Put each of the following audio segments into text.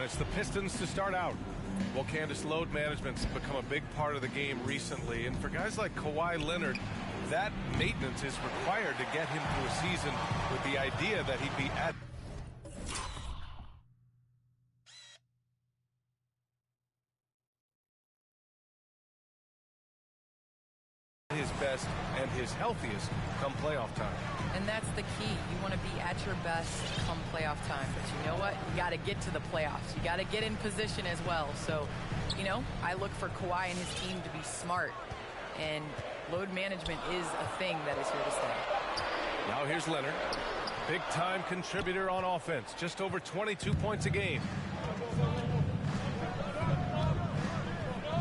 it's the Pistons to start out. Well, Candace, load management's become a big part of the game recently, and for guys like Kawhi Leonard, that maintenance is required to get him through a season with the idea that he'd be at his best and his healthiest come playoff time. And that's the key. You want to be at your best come playoff time. But you know what? You got to get to the playoffs. You got to get in position as well. So, you know, I look for Kawhi and his team to be smart. And load management is a thing that is here to stay. Now here's Leonard. Big-time contributor on offense. Just over 22 points a game.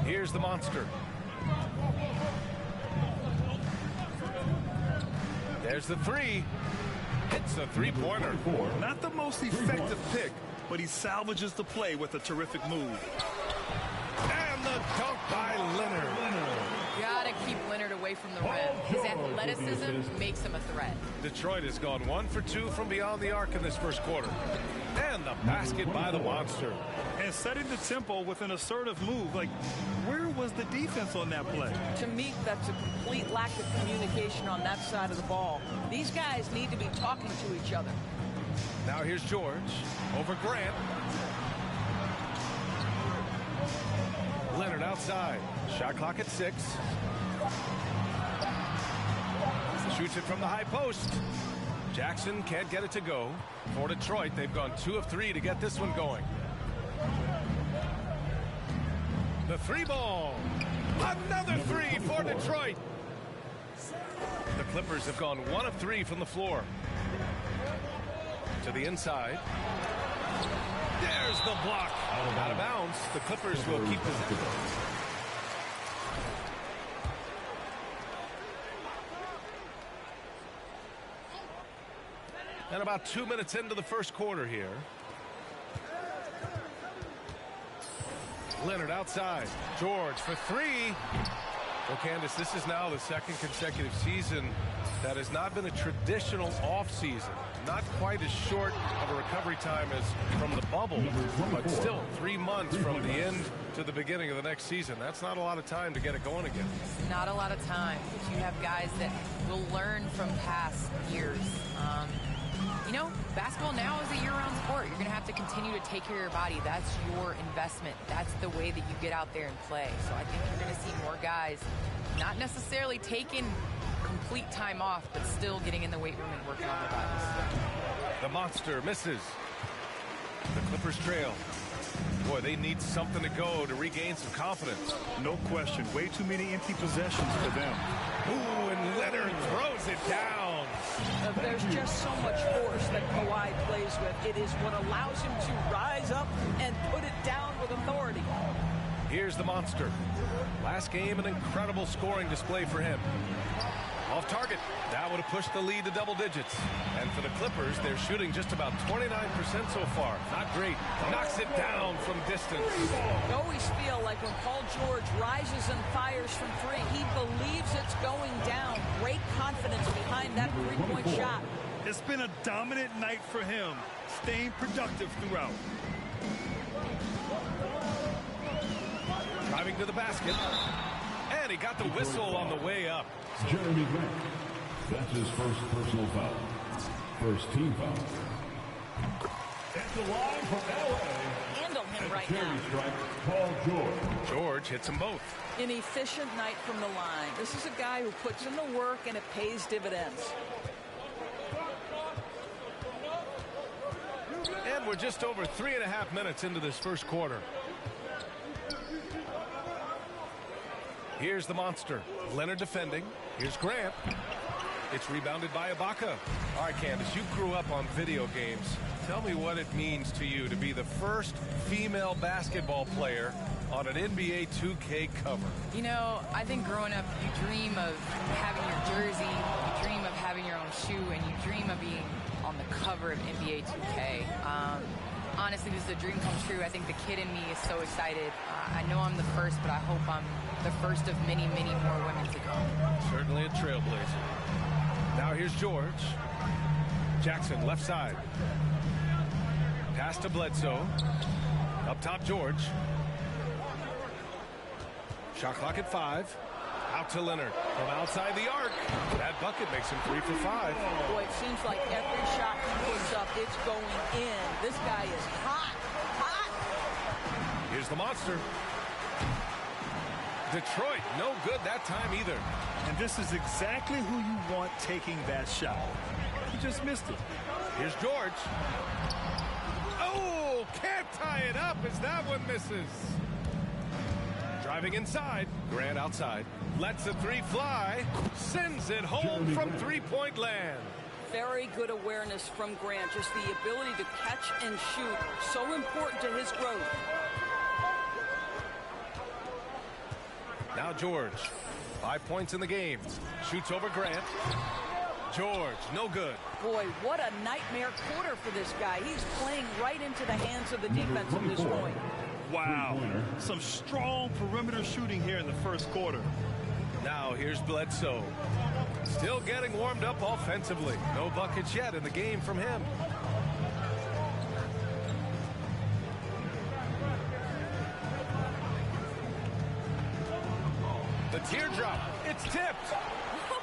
Here's the monster. There's the three. It's a three-pointer. Not the most effective pick, but he salvages the play with a terrific move. And the dunk by Leonard. Gotta keep Leonard away from the rim. His athleticism makes him a threat. Detroit has gone 1 for 2 from beyond the arc in this first quarter. And the basket by the monster. And setting the tempo with an assertive move. Like, where was the defense on that play? To me, that's a complete lack of communication on that side of the ball. These guys need to be talking to each other. Now here's George over Grant. Leonard outside. Shot clock at 6. Shoots it from the high post. Jackson can't get it to go. For Detroit, they've gone 2 of 3 to get this one going. The three ball. Another three for Detroit. The Clippers have gone 1 of 3 from the floor. To the inside. There's the block. Out of bounds. The Clippers will keep this. And about 2 minutes into the first quarter here. Leonard outside. George for 3. Well, Candace, this is now the second consecutive season that has not been a traditional offseason. Not quite as short of a recovery time as from the bubble, but still 3 months from the end to the beginning of the next season. That's not a lot of time to get it going again. Not a lot of time. But you have guys that will learn from past years. You know, basketball now is a year-round sport. You're going to have to continue to take care of your body. That's your investment. That's the way that you get out there and play. So I think you're going to see more guys not necessarily taking complete time off, but still getting in the weight room and working on their bodies. The monster misses. The Clippers trail. Boy, they need something to go to regain some confidence. No question. Way too many empty possessions for them. Ooh, and Leonard throws it down. There's just so much force that Kawhi plays with. It is what allows him to rise up and put it down with authority. Here's the monster. Last game, an incredible scoring display for him. Off target. That would have pushed the lead to double digits. And for the Clippers, they're shooting just about 29% so far. Not great. Knocks it down from distance. I always feel like when Paul George rises and fires from 3, he believes it's going down. Great confidence behind that three-point shot. It's been a dominant night for him, staying productive throughout. Driving to the basket. And he got the whistle on the way up. Jeremy Grant. That's his first personal foul. First team foul. At the line from L.A. Handle him right now. Strike, Paul George. George hits them both. An efficient night from the line. This is a guy who puts in the work and it pays dividends. And we're just over 3.5 minutes into this first quarter. Here's the monster. Leonard defending. Here's Grant. It's rebounded by Ibaka. All right, Candace, you grew up on video games. Tell me what it means to you to be the first female basketball player on an NBA 2K cover. You know, I think growing up, you dream of having your jersey, you dream of having your own shoe, and you dream of being on the cover of NBA 2K. Honestly, this is a dream come true. I think the kid in me is so excited. I know I'm the first, but I hope I'm the first of many, many more women to come. Certainly a trailblazer. Now here's George. Jackson, left side. Pass to Bledsoe. Up top, George. Shot clock at 5. Out to Leonard from outside the arc. That bucket makes him 3 for 5. Boy, it seems like every shot he puts up, it's going in. This guy is hot, hot. Here's the monster. Detroit, no good that time either. And this is exactly who you want taking that shot. He just missed it. Here's George. Oh, can't tie it up as that one misses. Driving inside. Grant outside. Lets the 3 fly. Sends it home from three-point land. Very good awareness from Grant. Just the ability to catch and shoot. So important to his growth. Now George. 5 points in the game. Shoots over Grant. George, no good. Boy, what a nightmare quarter for this guy. He's playing right into the hands of the defense at this point. Wow. Some strong perimeter shooting here in the first quarter. Now here's Bledsoe. Still getting warmed up offensively. No buckets yet in the game from him. The teardrop. It's tipped.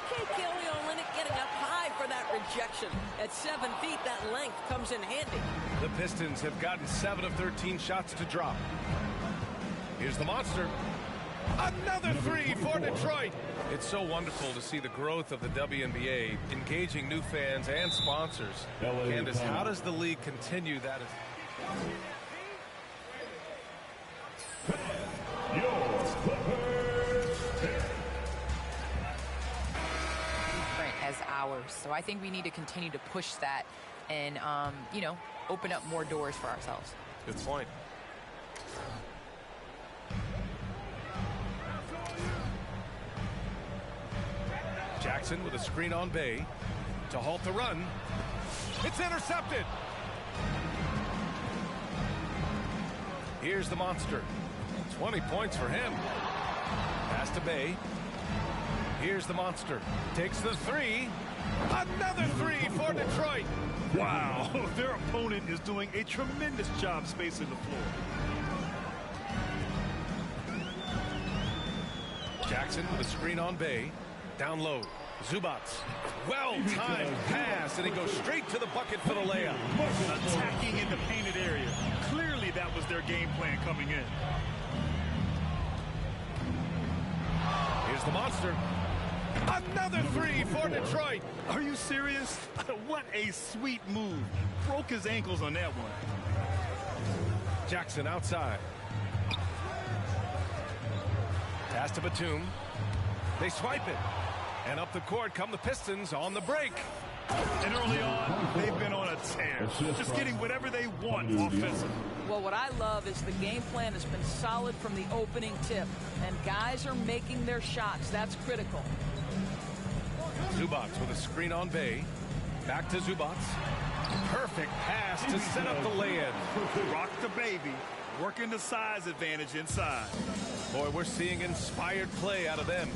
Okay, Kelly Olynyk getting up high for that rejection. At 7 feet, that length comes in handy. The Pistons have gotten 7 of 13 shots to drop. Here's the monster. Another 3 for Detroit. It's so wonderful to see the growth of the WNBA, engaging new fans and sponsors. Candace, how does the league continue that? As ours. So I think we need to continue to push that and, you know, open up more doors for ourselves. Good point. Jackson with a screen on Bay to halt the run. It's intercepted. Here's the monster. 20 points for him. Pass to Bay. Here's the monster. Takes the 3. Another 3 for Detroit. Wow. Their opponent is doing a tremendous job spacing the floor. Jackson with a screen on Bay. Down low. Zubats. Well-timed pass, and he goes straight to the bucket for the layup. Attacking in the painted area. Clearly that was their game plan coming in. Here's the monster. Another 3 for Detroit. Are you serious? What a sweet move. Broke his ankles on that one. Jackson outside. Pass to Batum. They swipe it. And up the court come the Pistons on the break. And early on, they've been on a tear. Just getting whatever they want offensively. Well, what I love is the game plan has been solid from the opening tip. And guys are making their shots. That's critical. Zubats with a screen on Bay. Back to Zubats. Perfect pass to set up the lay-in. Rock the baby. Working the size advantage inside. Boy, we're seeing inspired play out of them.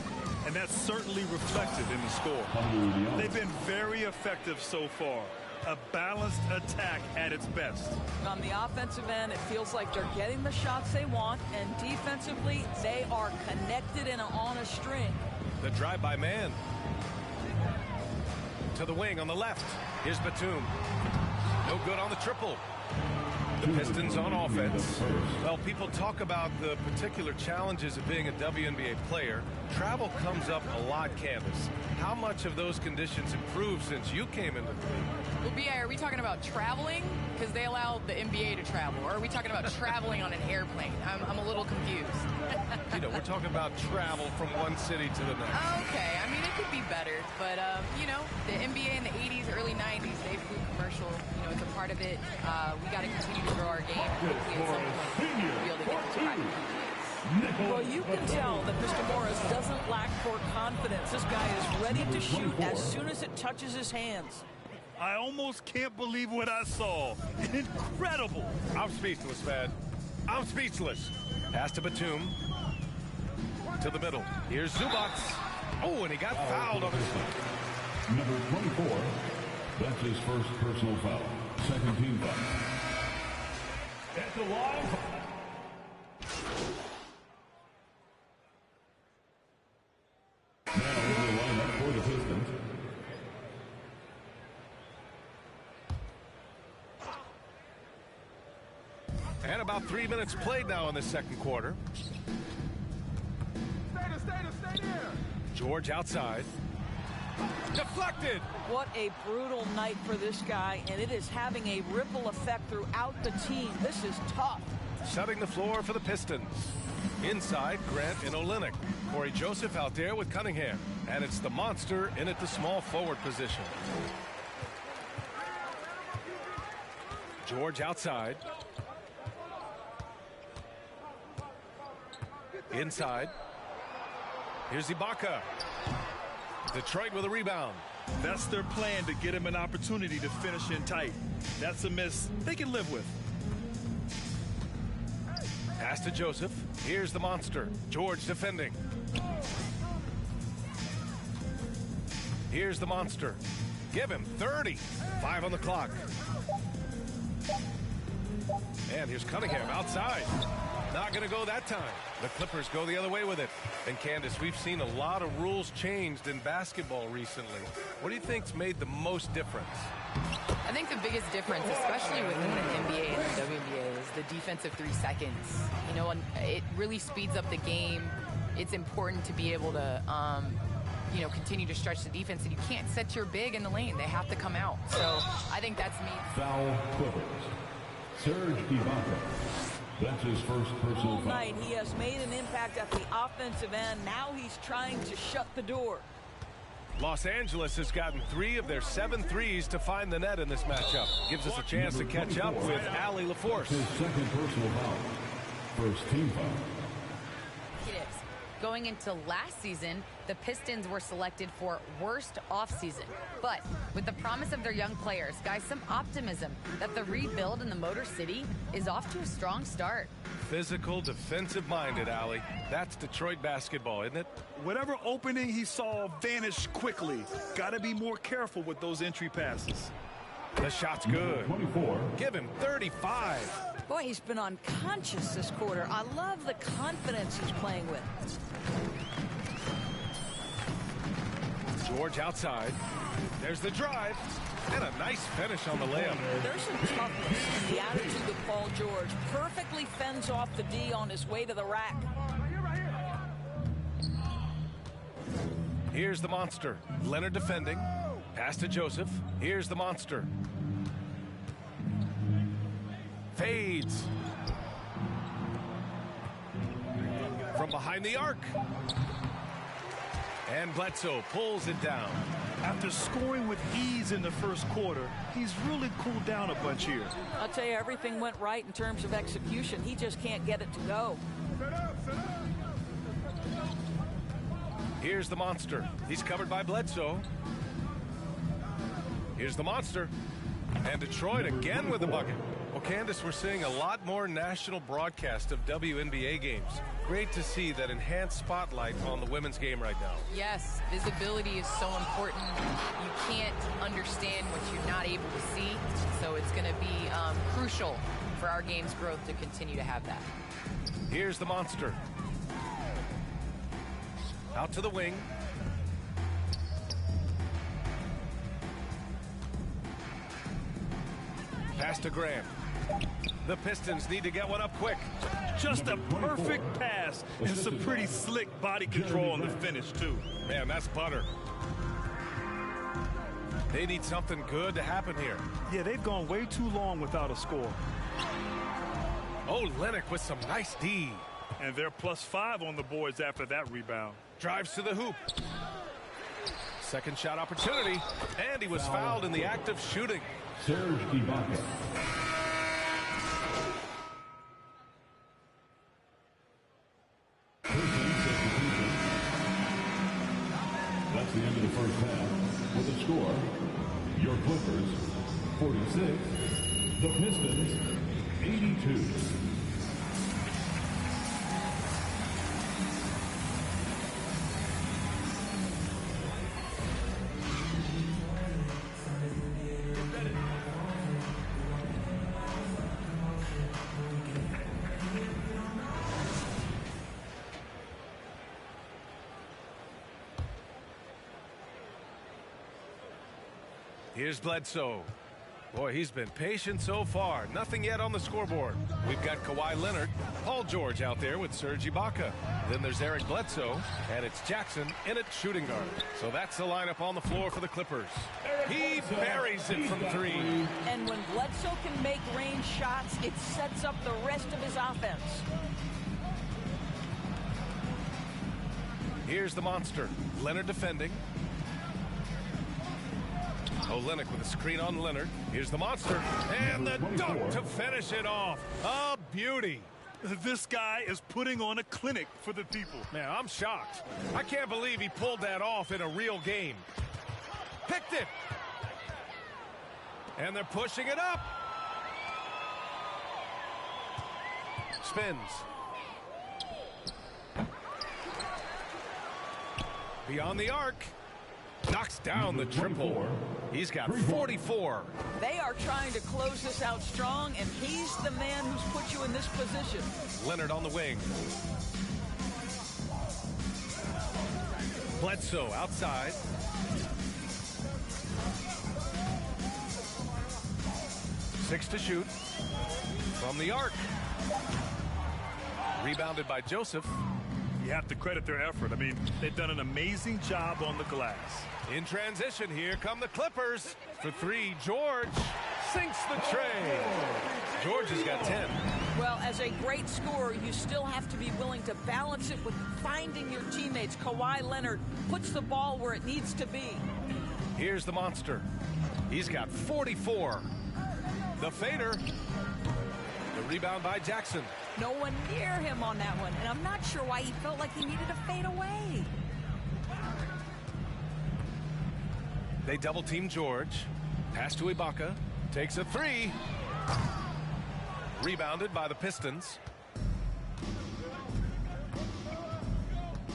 And that's certainly reflected in the score. They've been very effective so far. A balanced attack at its best. On the offensive end, it feels like they're getting the shots they want, and defensively, they are connected and on a string. The drive-by man. To the wing on the left. Here's Batum. No good on the triple. The Pistons on offense. Well, people talk about the particular challenges of being a WNBA player. Travel comes up a lot, Candace. How much of those conditions improved since you came into the league? Well, B.I., are we talking about traveling? Because they allow the NBA to travel. Or are we talking about traveling on an airplane? I'm a little confused. You know, we're talking about travel from one city to the next. Okay, I mean, it could be better. But, you know, the NBA in the 80s, early 90s, they flew commercial. You know, it's a part of it. We got to continue to grow our game. Hopefully at some point we'll be able to get to private companies. Well, you can tell that Mr. Morris doesn't lack for confidence. This guy is ready to shoot as soon as it touches his hands. I almost can't believe what I saw. Incredible. I'm speechless, man. I'm speechless. Pass to Batum. To the middle. Here's Zubats. Oh, and he got fouled on his foot. Number 24. That's his first personal foul. Second team foul. At the line. And about 3 minutes played now in the second quarter. Stay there. George outside. Deflected. What a brutal night for this guy, and it is having a ripple effect throughout the team. This is tough. Setting the floor for the Pistons. Inside, Grant and Olynyk. Corey Joseph out there with Cunningham. And it's the monster in at the small forward position. George outside. Inside. Here's Ibaka. Detroit with a rebound. That's their plan, to get him an opportunity to finish in tight. That's a miss they can live with. Pass to Joseph. Here's the monster. George defending. Here's the monster. Give him 30. 5 on the clock. And here's Cunningham outside. Not going to go that time. The Clippers go the other way with it. And Candace, we've seen a lot of rules changed in basketball recently. What do you think's made the most difference? I think the biggest difference, especially within the NBA and the WNBA, is the defensive 3 seconds. You know, and it really speeds up the game. It's important to be able to, you know, continue to stretch the defense, and you can't set your big in the lane. They have to come out. So I think that's me. Foul Clippers. Serge Ibaka. That's his first personal All foul. night he has made an impact at the offensive end. Now he's trying to shut the door. Los Angeles has gotten 3 of their 7 threes to find the net in this matchup. Gives us a chance to catch up with Allie LaForce. His second personal foul. First team foul. It is. Going into last season, the Pistons were selected for worst offseason. But with the promise of their young players, guys, some optimism that the rebuild in the Motor City is off to a strong start. Physical, defensive-minded, Allie. That's Detroit basketball, isn't it? Whatever opening he saw vanished quickly. Got to be more careful with those entry passes. The shot's good. 24. Give him 35. Boy, he's been unconscious this quarter. I love the confidence he's playing with. George outside. There's the drive. And a nice finish on the layup. There's some toughness in the attitude of Paul George. Perfectly fends off the D on his way to the rack. Here's the monster. Leonard defending. Pass to Joseph. Here's the monster. Fades. From behind the arc. And Bledsoe pulls it down. After scoring with ease in the first quarter, he's really cooled down a bunch here. I'll tell you, everything went right in terms of execution. He just can't get it to go. Here's the monster. He's covered by Bledsoe. Here's the monster. And Detroit again with the bucket. Well, Candace, we're seeing a lot more national broadcast of WNBA games. Great to see that enhanced spotlight on the women's game right now. Yes, visibility is so important. You can't understand what you're not able to see. So it's going to be crucial for our game's growth to continue to have that. Here's the monster. Out to the wing. Pass to Graham. The Pistons need to get one up quick. Just a perfect pass and some pretty slick body control on the finish, too. Man, that's butter. They need something good to happen here. Yeah, they've gone way too long without a score. Oh, Olynyk with some nice D. And they're +5 on the boards after that rebound. Drives to the hoop. Second shot opportunity. And he was fouled in the act of shooting. Serge Ibaka. That's the end of the first half. With the score, your Clippers 46, the Pistons 82. Here's Bledsoe. Boy, he's been patient so far. Nothing yet on the scoreboard. We've got Kawhi Leonard, Paul George out there with Serge Ibaka. Then there's Eric Bledsoe, and it's Jackson in at shooting guard. So that's the lineup on the floor for the Clippers. He buries it from three. And when Bledsoe can make range shots, it sets up the rest of his offense. Here's the monster. Leonard defending. Olynyk with a screen on Leonard. Here's the monster. And the dunk to finish it off. A beauty. This guy is putting on a clinic for the people. Man, I'm shocked. I can't believe he pulled that off in a real game. Picked it. And they're pushing it up. Spins. Beyond the arc. Knocks down the triple. He's got 44. They are trying to close this out strong, and he's the man who's put you in this position. Leonard on the wing. Bledsoe outside. Six to shoot. From the arc. Rebounded by Joseph. You have to credit their effort. I mean, they've done an amazing job on the glass. In transition, here come the Clippers. For three, George sinks the tray. George has got 10. Well, as a great scorer, you still have to be willing to balance it with finding your teammates. Kawhi Leonard puts the ball where it needs to be. Here's the monster. He's got 44. The fader. The rebound by Jackson. No one near him on that one, and I'm not sure why he felt like he needed to fade away. They double team George. Pass to Ibaka. Takes a three. Rebounded by the Pistons.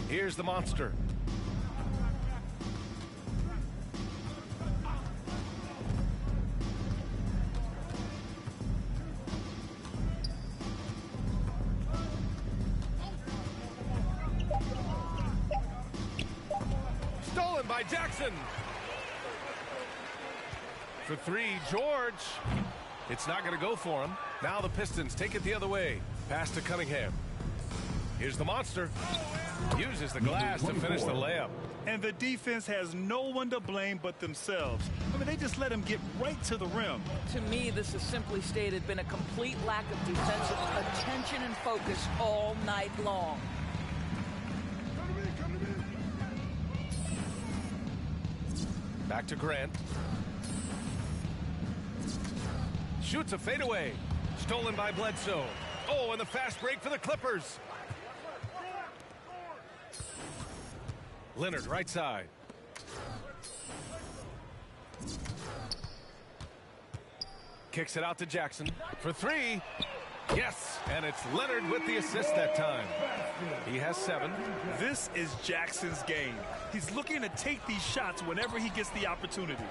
Here's the monster. Stolen by Jackson. For three, George. It's not going to go for him. Now the Pistons take it the other way. Pass to Cunningham. Here's the monster. Uses the glass to finish the layup. And the defense has no one to blame but themselves. I mean, they just let him get right to the rim. To me, this has simply stated been a complete lack of defensive attention and focus all night long. Back to Grant. Shoots a fadeaway. Stolen by Bledsoe. Oh, and the fast break for the Clippers. Leonard right side. Kicks it out to Jackson for three. Yes, and it's Leonard with the assist that time. He has 7. This is Jackson's game. He's looking to take these shots whenever he gets the opportunity.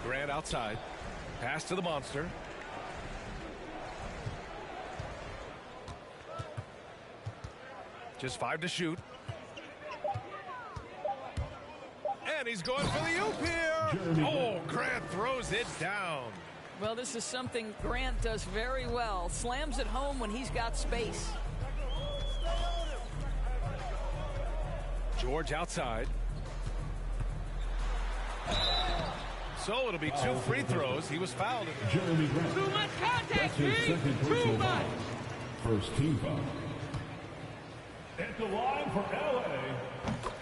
Grant outside. Pass to the monster. Just 5 to shoot. And he's going for the oop here. Oh, Grant throws it down. Well, this is something Grant does very well. Slams it home when he's got space. George outside. So it'll be 2 free throws. He was fouled. Jeremy Grant. Too much contact, That's his second personal foul. First team foul. At the line for LA.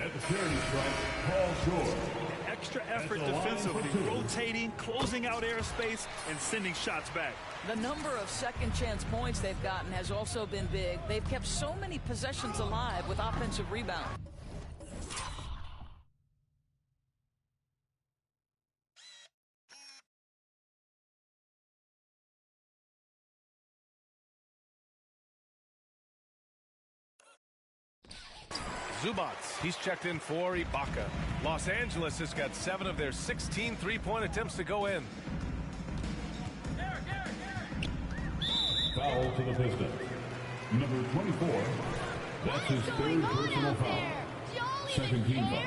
At the charity stripe, Paul George. Extra effort defensively, rotating, closing out airspace, and sending shots back. The number of second chance points they've gotten has also been big. They've kept so many possessions alive with offensive rebound. Zubats, he's checked in for Ibaka. Los Angeles has got 7 of their 16 three-point attempts to go in. Foul to the Pistons. Number 24. That's his third personal foul. Second team foul.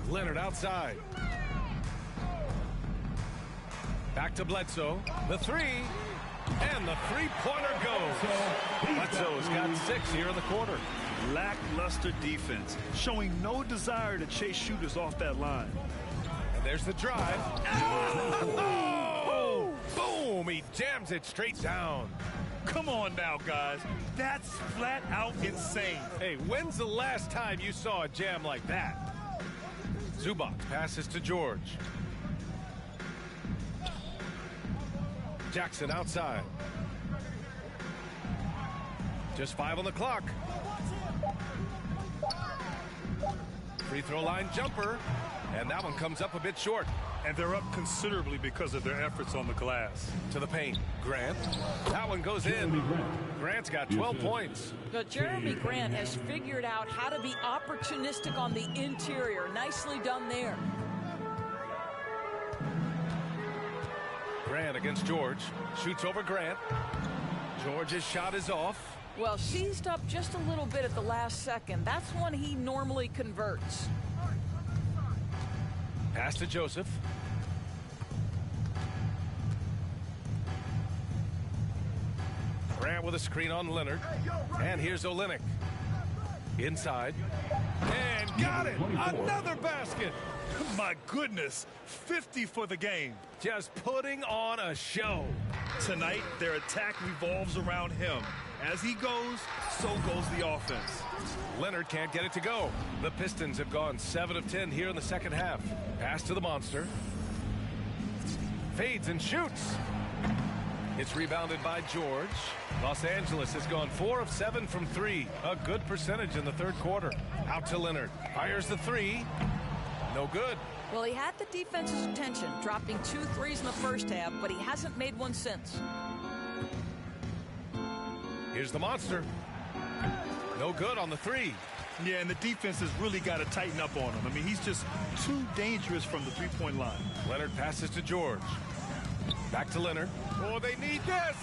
Leonard outside. Back to Bledsoe. The three. And the three-pointer goes. Bledsoe's got 6 here in the quarter. Lackluster defense, showing no desire to chase shooters off that line. And there's the drive. Oh! Boom! He jams it straight down. Come on now, guys. That's flat out insane. Hey, when's the last time you saw a jam like that? Zubac passes to George. Jackson outside. Just 5 on the clock. Free throw line jumper. And that one comes up a bit short. And they're up considerably because of their efforts on the glass. To the paint. Grant. That one goes in. Grant's got 12 points. But Jeremy Grant has figured out how to be opportunistic on the interior. Nicely done there. Grant against George. Shoots over Grant. George's shot is off. Well, seized up just a little bit at the last second. That's when he normally converts. Pass to Joseph. Grant with a screen on Leonard. And here's Olynyk. Inside. And got it! Another basket! My goodness, 50 for the game. Just putting on a show. Tonight, their attack revolves around him. As he goes, so goes the offense. Leonard can't get it to go. The Pistons have gone 7 of 10 here in the second half. Pass to the monster. Fades and shoots. It's rebounded by George. Los Angeles has gone 4 of 7 from 3. A good percentage in the third quarter. Out to Leonard. Fires the 3. No good. Well, he had the defense's attention, dropping 2 threes in the first half, but he hasn't made one since. Here's the monster. No good on the 3. Yeah, and the defense has really got to tighten up on him. I mean, he's just too dangerous from the three-point line. Leonard passes to George. Back to Leonard. Oh, they need this.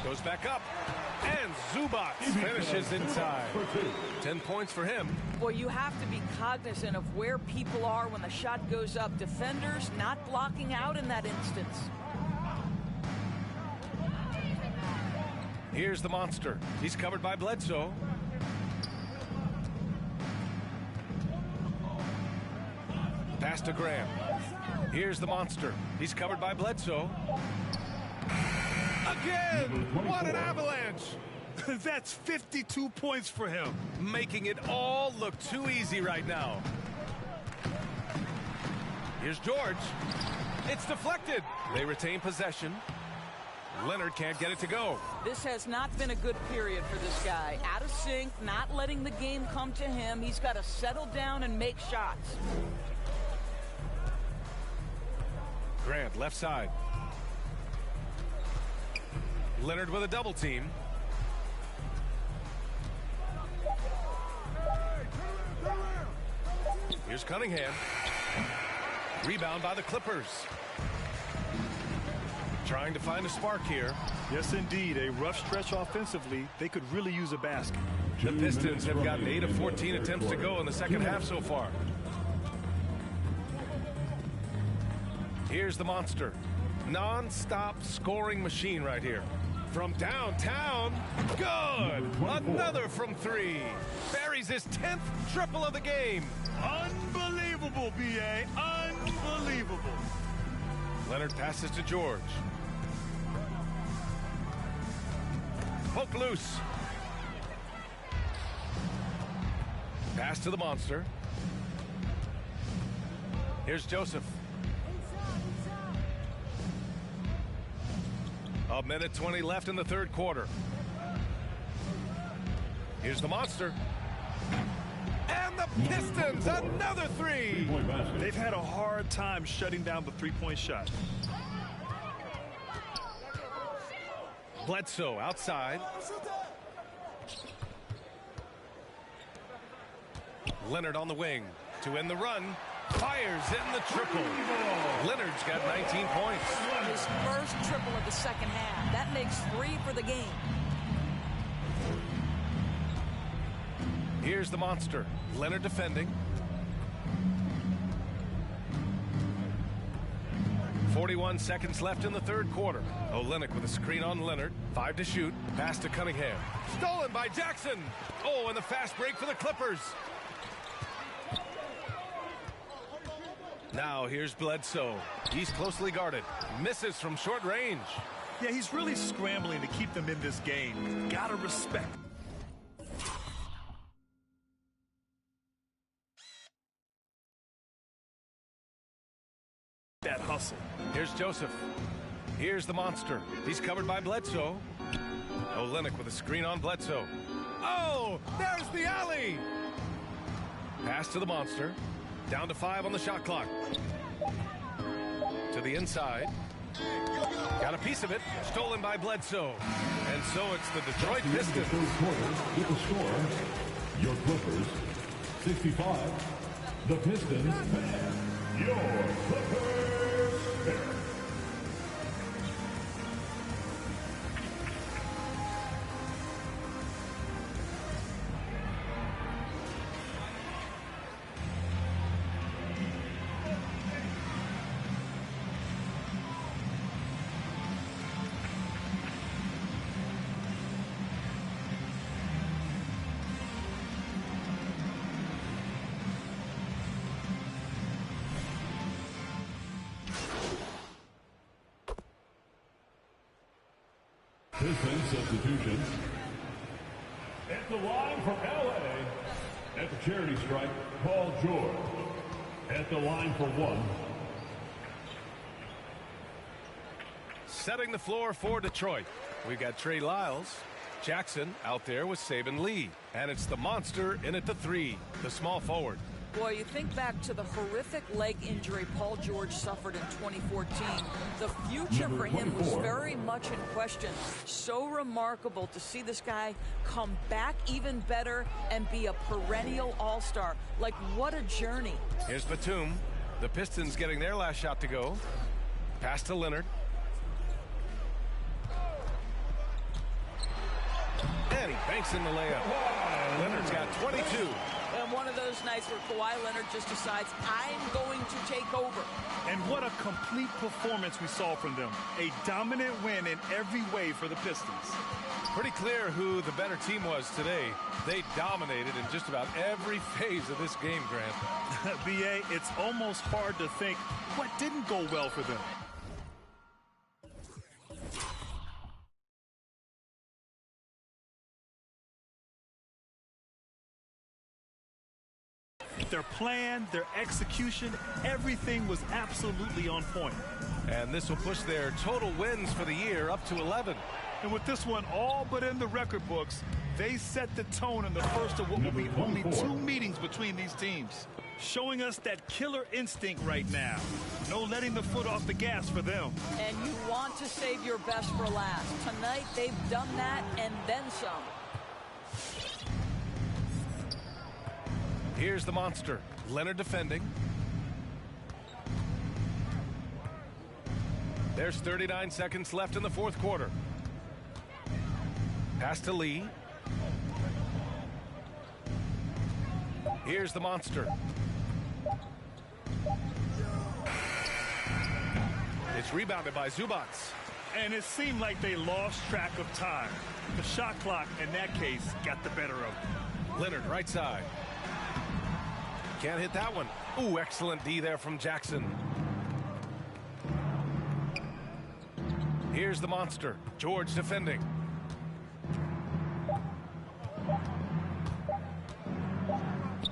Goes back up. And Zubac finishes inside. 10 points for him. Well, you have to be cognizant of where people are when the shot goes up. Defenders not blocking out in that instance. Here's the monster. He's covered by Bledsoe. Pass to Graham. Here's the monster. He's covered by Bledsoe. Again! What an avalanche! That's 52 points for him. Making it all look too easy right now. Here's George. It's deflected. They retain possession. Leonard can't get it to go. This has not been a good period for this guy. Out of sync, not letting the game come to him. He's got to settle down and make shots. Grant, left side. Leonard with a double team. Here's Cunningham. Rebound by the Clippers. Trying to find a spark here. Yes, indeed. A rough stretch offensively. They could really use a basket. The Pistons have gotten 8 of 14 attempts to go in the second half so far. Here's the monster. Non-stop scoring machine right here. From downtown, good! Another from 3. Buries his 10th triple of the game. Unbelievable, B.A. Unbelievable. Leonard passes to George. Poke loose. Pass to the monster. Here's Joseph. A minute 20 left in the third quarter. Here's the monster. And the Pistons, another 3. They've had a hard time shutting down the three-point shot. Bledsoe outside. Leonard on the wing to end the run. Fires in the triple. Leonard's got 19 points. His first triple of the second half. That makes 3 for the game. Here's the monster. Leonard defending. 41 seconds left in the third quarter. Olynyk with a screen on Leonard. 5 to shoot. Pass to Cunningham. Stolen by Jackson. Oh, and the fast break for the Clippers. Now here's Bledsoe. He's closely guarded. Misses from short range. Yeah, he's really scrambling to keep them in this game. Gotta respect that hustle. Here's Joseph. Here's the monster. He's covered by Bledsoe. Olynyk with a screen on Bledsoe. Oh, there's the alley. Pass to the monster. Down to 5 on the shot clock. To the inside. Got a piece of it. Stolen by Bledsoe. And so it's the Detroit Pistons. Third quarter with the score, your Clippers, 65. The Pistons, your Clippers. Pistons substitution. At the line for LA. At the charity stripe, Paul George. At the line for 1. Setting the floor for Detroit. We've got Trey Lyles. Jackson out there with Saban Lee. And it's the monster in at the 3, the small forward. Boy, you think back to the horrific leg injury Paul George suffered in 2014. The future for him was very much in question. So remarkable to see this guy come back even better and be a perennial all-star. Like, what a journey. Here's Batum. The Pistons getting their last shot to go. Pass to Leonard. And he banks in the layup. Leonard's got 22. And one of those nights where Kawhi Leonard just decides, I'm going to take over. And what a complete performance we saw from them. A dominant win in every way for the Pistons. Pretty clear who the better team was today. They dominated in just about every phase of this game, Grant. B.A., it's almost hard to think what didn't go well for them. Their plan, their execution, everything was absolutely on point. And this will push their total wins for the year up to 11. And with this one all but in the record books, they set the tone in the first of what will be only 2 meetings between these teams, showing us that killer instinct right now. No letting the foot off the gas for them. And you want to save your best for last. Tonight, they've done that and then some. Here's the monster. Leonard defending. There's 39 seconds left in the fourth quarter. Pass to Lee. Here's the monster. It's rebounded by Zubac. And it seemed like they lost track of time. The shot clock, in that case, got the better of them. Leonard, right side. Can't hit that one. Ooh, excellent D there from Jackson. Here's the monster. George defending.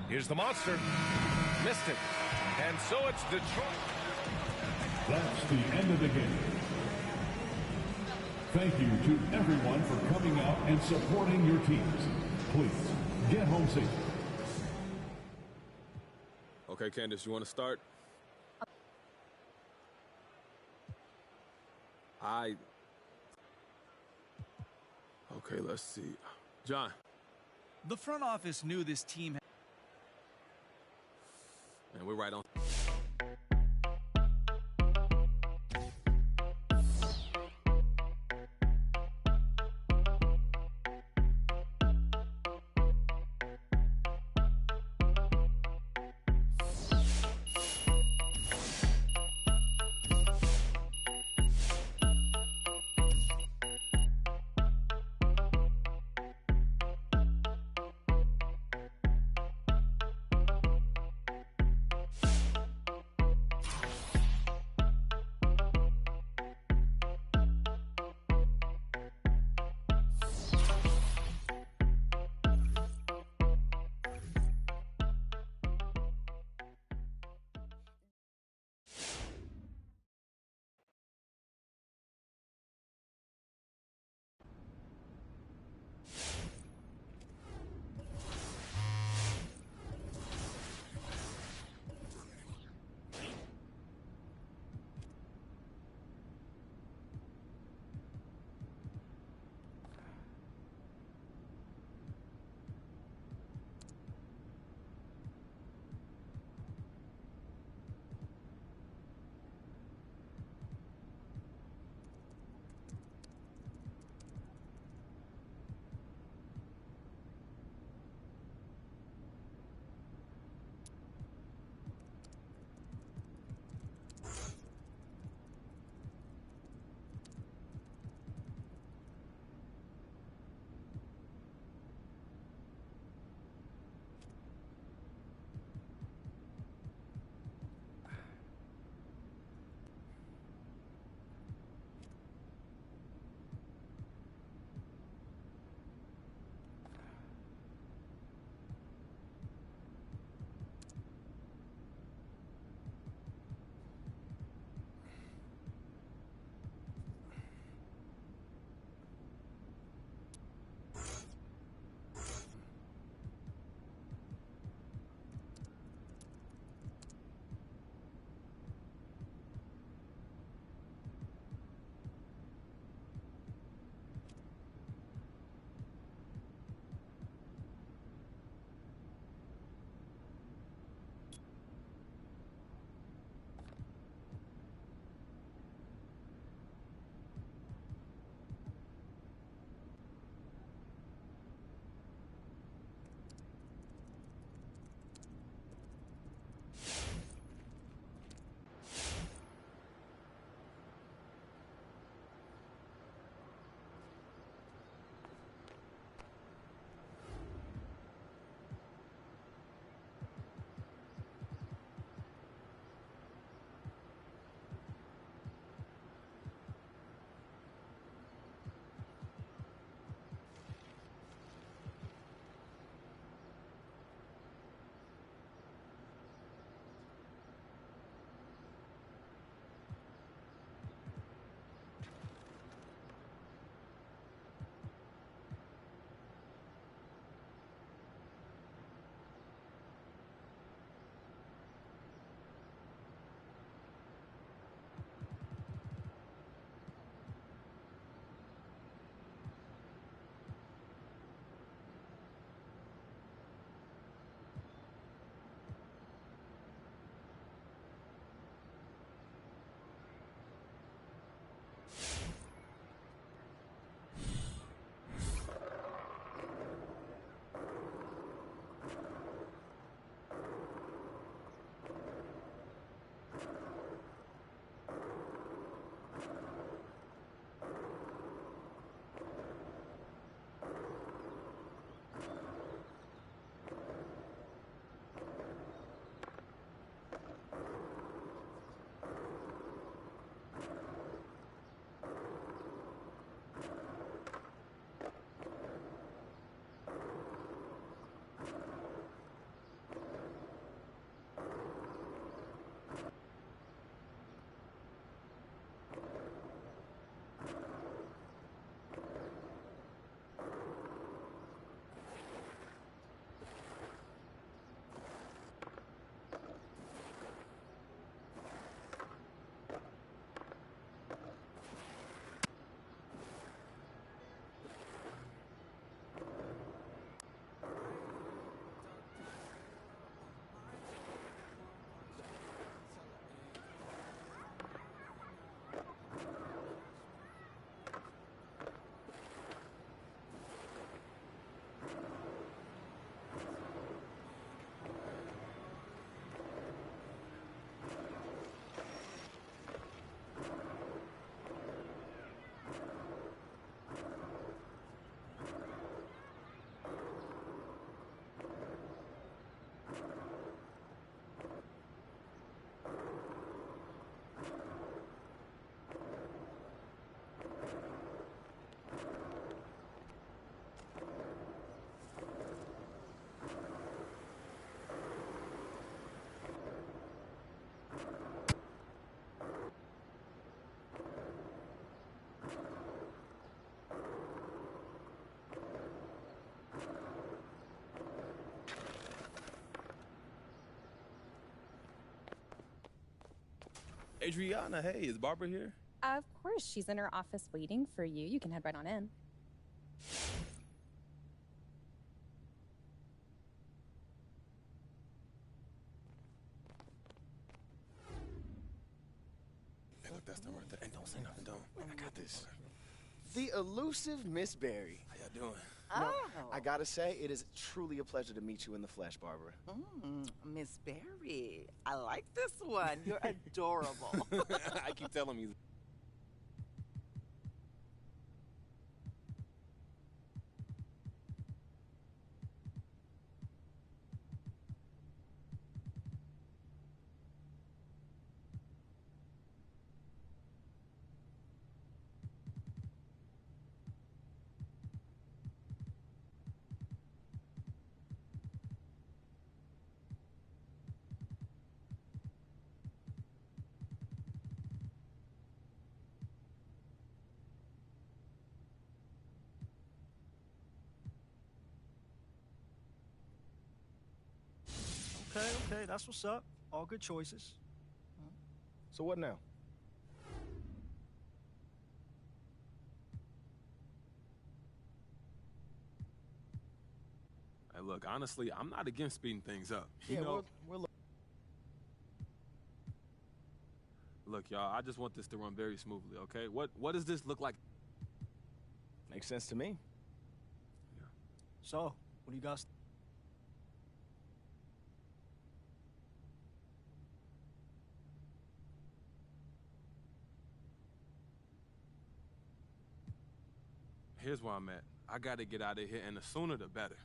Here's the monster. Missed it. And so it's Detroit. That's the end of the game. Thank you to everyone for coming out and supporting your teams. Please, get home safe. Okay, Candace, you want to start? Okay, let's see. John. The front office knew this team. And we're right on. Adriana, hey, is Barbara here? Of course, she's in her office waiting for you. You can head right on in. Hey, look, that's them right there. And don't say nothing, don't. I got this. The elusive Miss Berry. How y'all doing? No, I gotta say, it is truly a pleasure to meet you in the flesh, Barbara. Miss Berry, I like this one. You're adorable. I keep telling you. Okay, that's what's up. All good choices. So what now? Hey, look, honestly, I'm not against speeding things up. Yeah, You know, we're look, y'all, I just want this to run very smoothly, okay? What does this look like? Makes sense to me. So, what do you guys? Here's where I'm at. I gotta get out of here, and the sooner the better.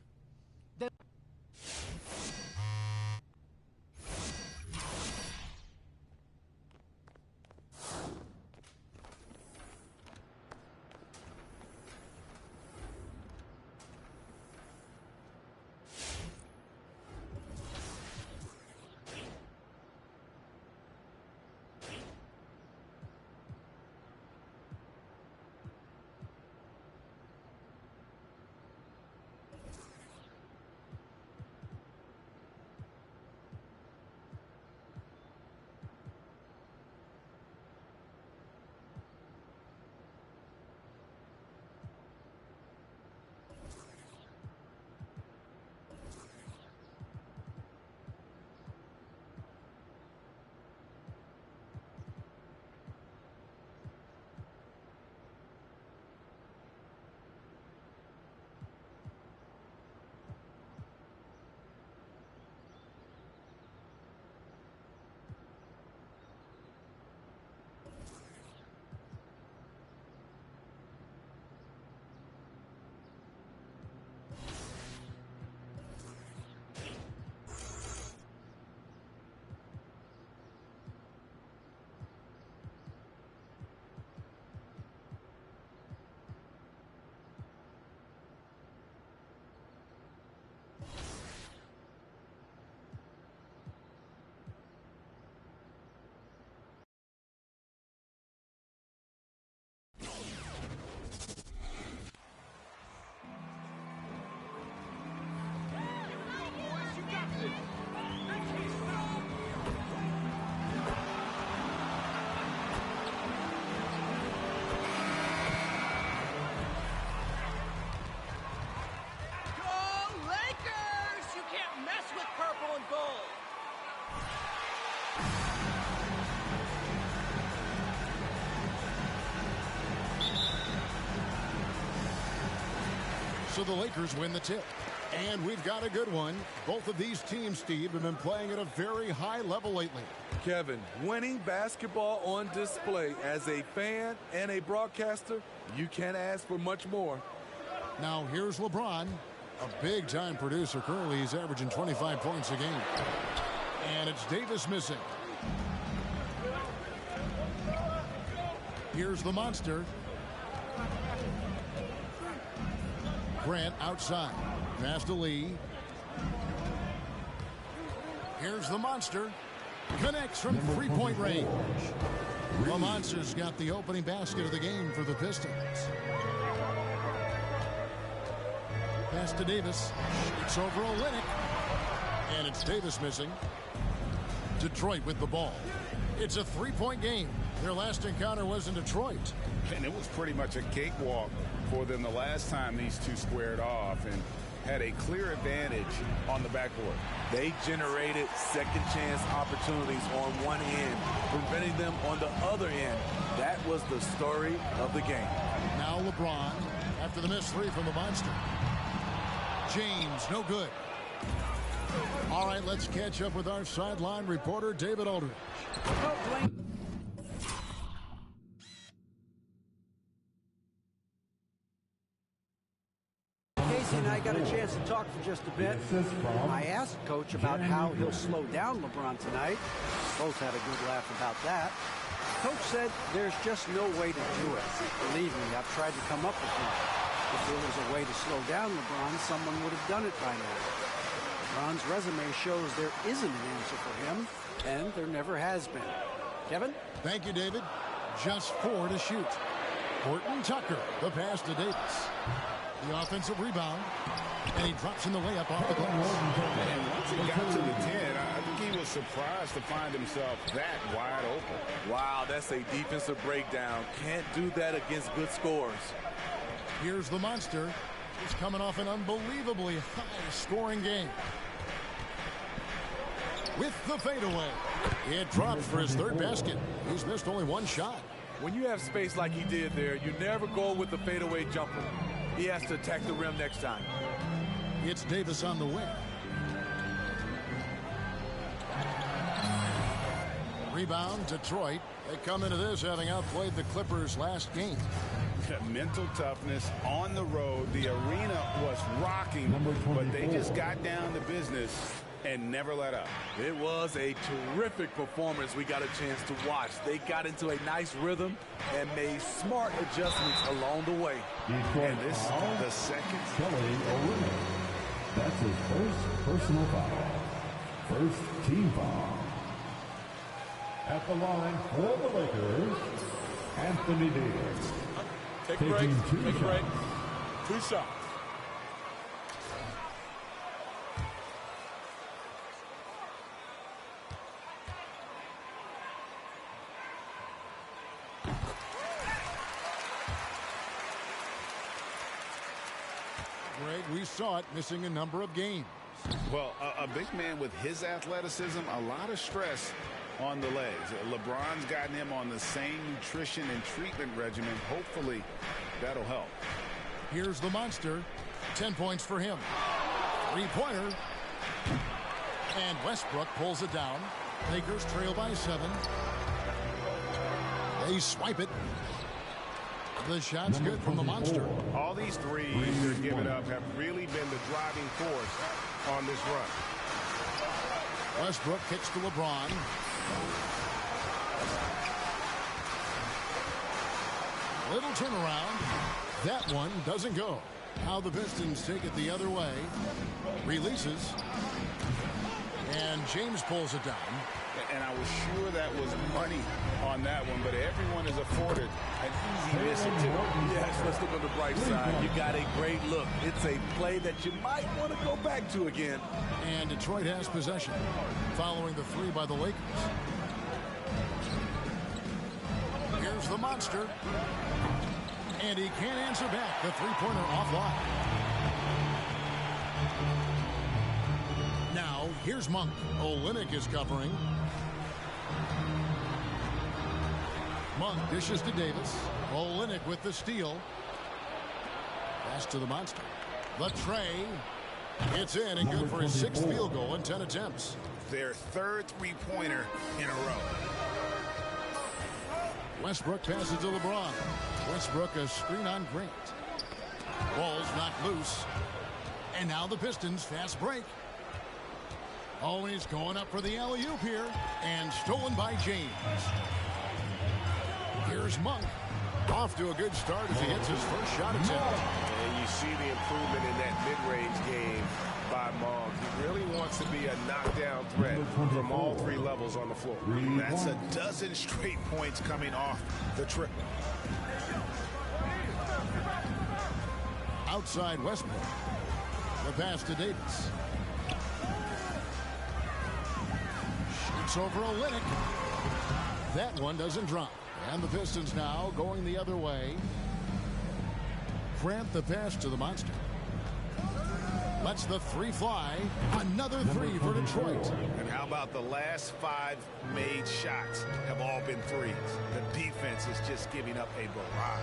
So the Lakers win the tip. And we've got a good one. Both of these teams, Steve, have been playing at a very high level lately. Kevin, winning basketball on display as a fan and a broadcaster, you can't ask for much more. Now here's LeBron, a big-time producer. Currently, he's averaging 25 points a game. And it's Davis missing. Here's the monster. Grant outside. Pass to Lee. Here's the monster. Connects from three-point range. The monster's got the opening basket of the game for the Pistons. Pass to Davis. It's over Olynyk. And it's Davis missing. Detroit with the ball. It's a 3-point game. Their last encounter was in Detroit. And it was pretty much a cakewalk for them the last time these two squared off and had a clear advantage on the backboard. They generated second chance opportunities on one end, preventing them on the other end. That was the story of the game. Now LeBron after the missed three from the monster. James, no good. All right, let's catch up with our sideline reporter, David Aldridge. Casey and I got a chance to talk for just a bit. I asked Coach about how he'll slow down LeBron tonight. Both had a good laugh about that. Coach said there's just no way to do it. Believe me, I've tried to come up with one. If there was a way to slow down LeBron, someone would have done it by now. LeBron's resume shows there isn't an answer for him, and there never has been. Kevin? Thank you, David. Just 4 to shoot. Horton Tucker, the pass to Davis. The offensive rebound, and he drops in the layup off the glass. And once he got to the 10, I think he was surprised to find himself that wide open. Wow, that's a defensive breakdown. Can't do that against good scores. Here's the monster. He's coming off an unbelievably high-scoring game. With the fadeaway. It drops for his third basket. He's missed only one shot. When you have space like he did there, you never go with the fadeaway jumper. He has to attack the rim next time. It's Davis on the wing. Rebound, Detroit. They come into this having outplayed the Clippers last game. Mental toughness on the road. The arena was rocking, but they just got down to business and never let up. It was a terrific performance we got a chance to watch. They got into a nice rhythm and made smart adjustments along the way. And this is the second. That's his first personal foul. First team foul. At the line for the Lakers, Anthony Davis. Take a break. Take a break. 2 shots. Greg, we saw it missing a number of games. Well, a big man with his athleticism, a lot of stress on the legs. LeBron's gotten him on the same nutrition and treatment regimen. Hopefully, that'll help. Here's the monster. 10 points for him. 3-pointer. And Westbrook pulls it down. Lakers trail by 7. They swipe it. The shot's good from the monster. All these threes they're giving up have really been the driving force on this run. Westbrook kicks to LeBron. Little turnaround. That one doesn't go. Now the Pistons take it the other way. Releases. And James pulls it down. And I was sure that was money on that one, but everyone is afforded an easy miss or two. Yes, let's look on the bright side. You got a great look. It's a play that you might want to go back to again. And Detroit has possession, following the 3 by the Lakers. Here's the monster. And he can't answer back. The 3-pointer offline. Now, here's Monk. Olynyk is covering. Monk dishes to Davis. Olynyk with the steal. Pass to the monster. The tray. It's in and good for his 6th field goal in 10 attempts. Their 3rd 3-pointer in a row. Westbrook passes to LeBron. Westbrook a screen on Grant. Ball's knocked loose. And now the Pistons fast break. Oh, he's going up for the alley-oop here. And stolen by James. Here's Monk. Off to a good start as he hits his first shot attempt. And you see the improvement in that mid-range game by Monk. He really wants to be a knockdown threat from all 3 levels on the floor. That's a dozen straight points coming off the triple. Outside Westbrook. The pass to Davis. Shoots over Olynyk. That one doesn't drop. And the Pistons now going the other way. Grant the pass to the monster. Lets the three fly. Another three for Detroit. And how about the last 5 made shots have all been threes? The defense is just giving up a barrage.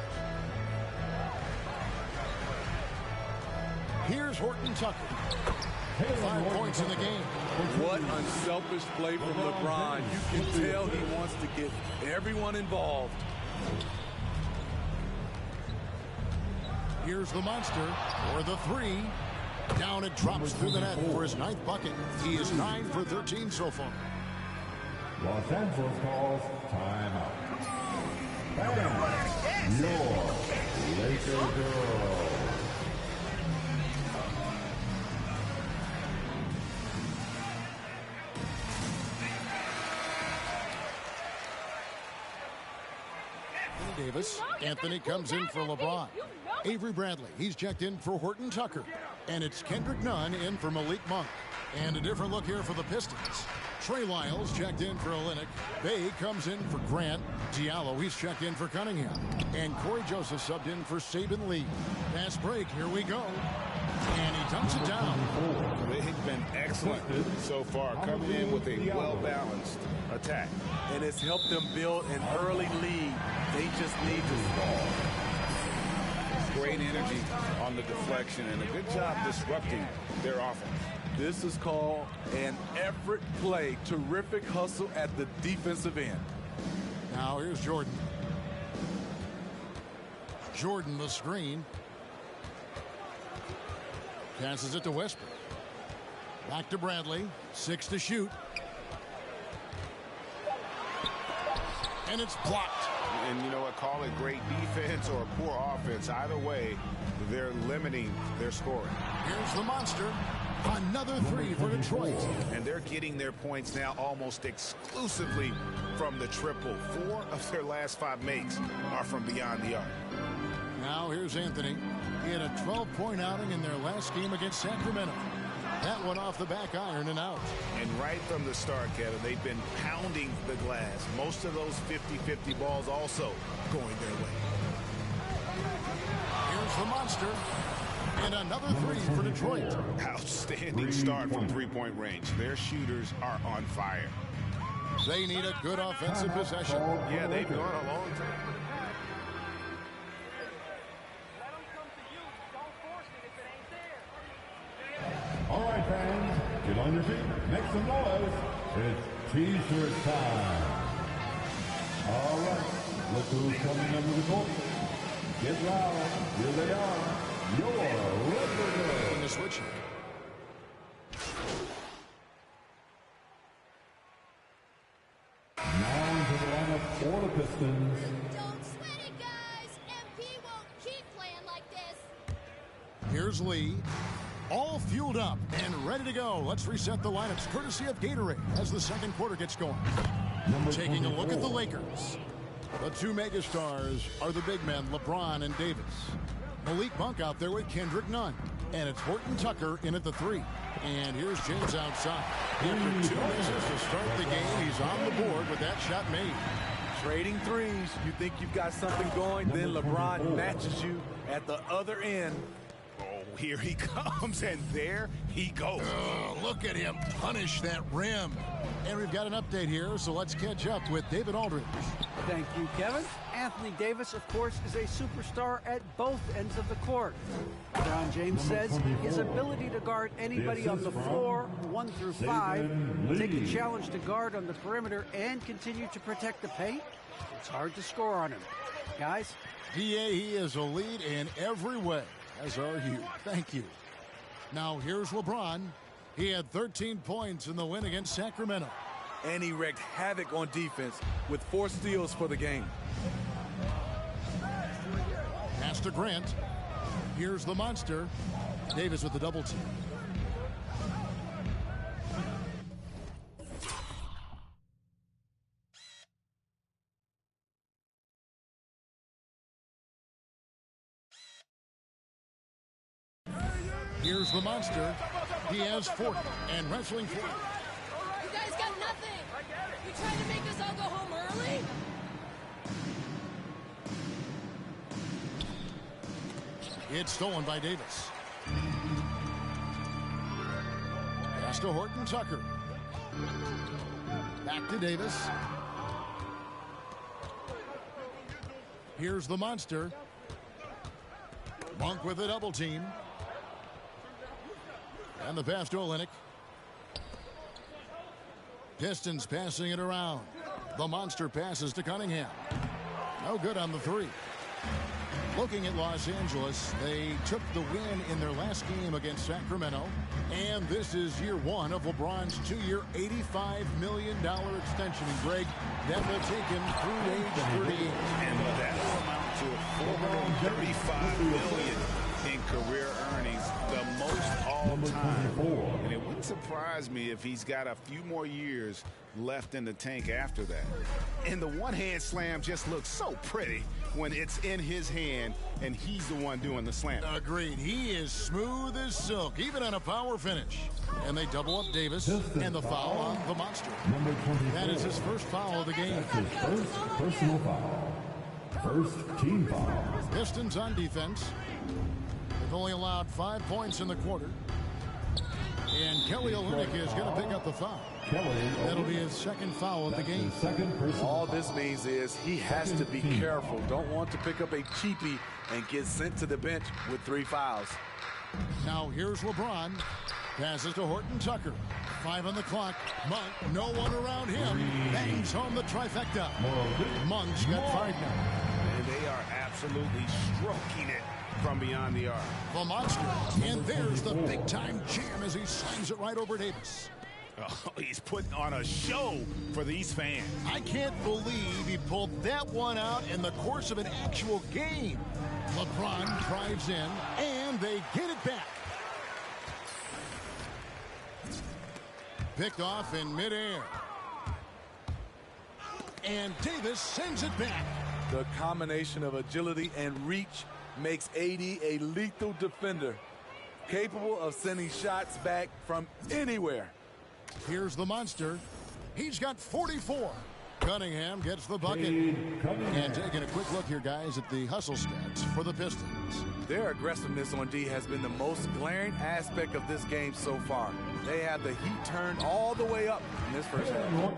Here's Horton Tucker. 5 points in the game. What unselfish play from LeBron. You can tell he wants to get everyone involved. Here's the monster for the three. Down it drops through the net for his 9th bucket. He is 9 for 13 so far. Los Angeles calls timeout. Fans, your Lakers girl. Davis. Anthony comes in for LeBron. Avery Bradley, he's checked in for Horton Tucker. And it's Kendrick Nunn in for Malik Monk. And a different look here for the Pistons. Trey Lyles checked in for Olynyk. Bay comes in for Grant. Diallo, he's checked in for Cunningham. And Corey Joseph subbed in for Saban Lee. Fast break, here we go. And he dumps it down. They've been excellent so far, coming in with a well-balanced attack. And it's helped them build an early lead. They just need to score. Great energy on the deflection and a good job disrupting their offense. This is called an effort play. Terrific hustle at the defensive end. Now here's Jordan. Jordan the screen. Passes it to Westbrook. Back to Bradley. 6 to shoot. And it's blocked. And you know what? Call it great defense or poor offense. Either way, they're limiting their scoring. Here's the monster. Another three for Detroit. And they're getting their points now almost exclusively from the triple. 4 of their last 5 makes are from beyond the arc. Now here's Anthony. He had a 12-point outing in their last game against Sacramento. That one off the back iron and out. And right from the start, Kevin, they've been pounding the glass. Most of those 50-50 balls also going their way. Here's the monster. And another three for Detroit. Outstanding start from three-point range. Their shooters are on fire. They need a good offensive possession. Yeah, they've gone a long time. All right, fans, get on your feet, make some noise. It's T-shirt time. All right, look who's coming under the court. Get loud. Here they are. Your Lakers. On the switch. Now into the lineup for the Pistons. Don't sweat it, guys. MP won't keep playing like this. Here's Lee. All fueled up and ready to go. Let's reset the lineups courtesy of Gatorade as the second quarter gets going. Taking a look at the Lakers. The 2 megastars are the big men, LeBron and Davis. Malik Monk out there with Kendrick Nunn. And it's Horton Tucker in at the 3. And here's James outside. After 2 misses to start the game, he's on the board with that shot made. Trading threes. You think you've got something going, then LeBron matches you at the other end. Here he comes, and there he goes. Look at him punish that rim. And we've got an update here, so let's catch up with David Aldridge. Thank you, Kevin. Anthony Davis, of course, is a superstar at both ends of the court. LeBron James says his ability to guard anybody on the floor, 1 through 5, take a challenge to guard on the perimeter, and continue to protect the paint, it's hard to score on him. Guys? DA, he is a lead in every way. As are you. Thank you. Now here's LeBron. He had 13 points in the win against Sacramento. And he wreaked havoc on defense with 4 steals for the game. Pass to Grant. Here's the monster. Davis with the double team. Here's the monster. He has 40 and wrestling 40. You guys got nothing. You trying to make us all go home early? It's stolen by Davis. Pass to Horton Tucker. Back to Davis. Here's the monster. Monk with a double team. And the pass to Olynyk. Pistons passing it around. The monster passes to Cunningham. No good on the three. Looking at Los Angeles, they took the win in their last game against Sacramento. And this is year one of LeBron's 2-year, $85 million extension. And Greg, that will take him through age 30. And that will amount to $435 million in career earnings, the most all time. And it wouldn't surprise me if he's got a few more years left in the tank after that. And the one-hand slam just looks so pretty when it's in his hand and he's the one doing the slam. Agreed. He is smooth as silk, even on a power finish. And they double up Davis, and the foul on the monster. That is his first foul of the game. That's his first personal foul. First team foul. Pistons on defense. They've only allowed 5 points in the quarter. And Kelly Olynyk is going to pick up the foul. That'll be his second foul of the game. All this means is he has to be careful. Don't want to pick up a cheapie and get sent to the bench with 3 fouls. Now here's LeBron. Passes to Horton Tucker. 5 on the clock. Monk, no one around him. Bangs home the trifecta. Monk's got 5 now. And they are absolutely stroking it from beyond the arc. The monster. And there's the big-time jam as he slams it right over Davis. Oh, he's putting on a show for these fans. I can't believe he pulled that one out in the course of an actual game. LeBron drives in, and they get it back. Picked off in midair. And Davis sends it back. The combination of agility and reach makes AD a lethal defender, capable of sending shots back from anywhere. Here's the monster. He's got 44. Cunningham gets the bucket. And taking a quick look here, guys, at the hustle stats for the Pistons. Their aggressiveness on D has been the most glaring aspect of this game so far. They have the heat turned all the way up in this first half.